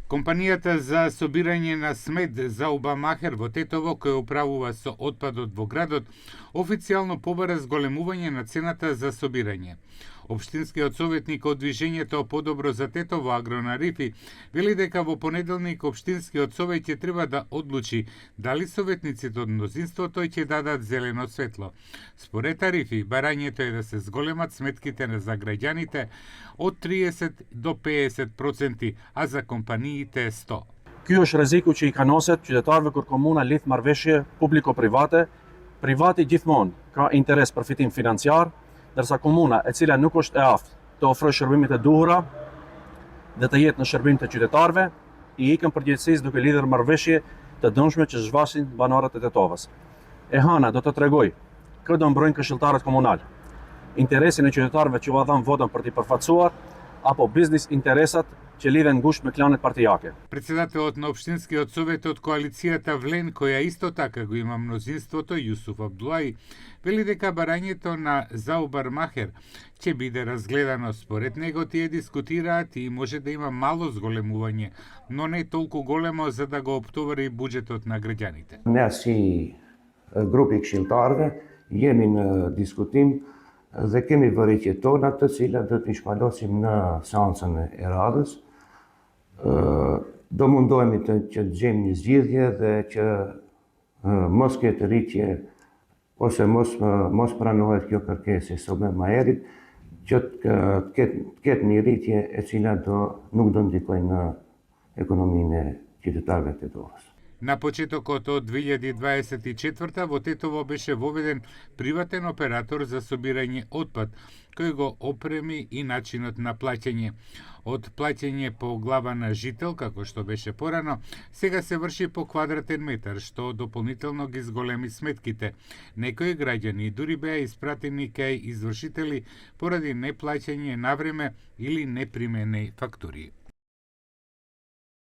Компанијата за собирање на смет Заубамахер во Тетово, која управува со отпадот во градот, официјално побара зголемување на цената за собирање. Општинскиот советник од Движењето Подобро за Тетово, Агрона Рифи, вели дека во понеделник Општинскиот совет ќе треба да одлучи дали советниците од мнозинството ќе дадат зелено светло. Според Арифи, барањето е да се зголемат сметките за граѓаните од 30 до 50%, а за компаниите 100%. Ky është rreziku që I ka noset qytetarëve kur komuna lidh marrëveshje publiko-private. Privati gjithmonë ka interes për fitim financiar, ndërsa komuna e cila nuk është e aftë të ofrojë shërbimet e duhura dhe të jetë në shërbim të qytetarëve, I ikën përgjegjësisë duke lidhur marrëveshje të dëmshme që zhvasin banorët e Tetovës. E Hana do të tregoj kë do mbrojnë këshilltarët komunal. Interesin e qytetarëve që u dhan votën për t'i përfaqësuar apo biznis interesat që lidhen ngushtë me klanet partijake. Председателот на Општинскиот совет од коалицијата Влен, која исто така го има мнозинството, Јусуф Абдулаи, вели дека барањето на Заубармахер ќе биде разгледано. Според него тие дискутираат и може да има мало зголемување, но не толку големо за да го оптовари буџетот на граѓаните. Ne si grupi këshilltarëve jemi në diskutim dhe kemi vërejtje tona të cilat do t'i shpalosim në seancën e radhës. Do mundohemi që të gjejmë një zgjidhje dhe që mos ketë rritje ose mos pranohet kjo kërkesë së mëherit, që të ketë një rritje e cila nuk do ndikojë në ekonominë e qytetarëve të Tetovës. На почетокот од 2024 во Тетово беше воведен приватен оператор за собирање отпад, кој го опреми и начинот на плаќање. Од плаќање по глава на жител, како што беше порано, сега се врши по квадратен метар, што дополнително ги зголеми сметките. Некои граѓани дури беа испратени кај извршители поради неплаќање на време или непримени фактури.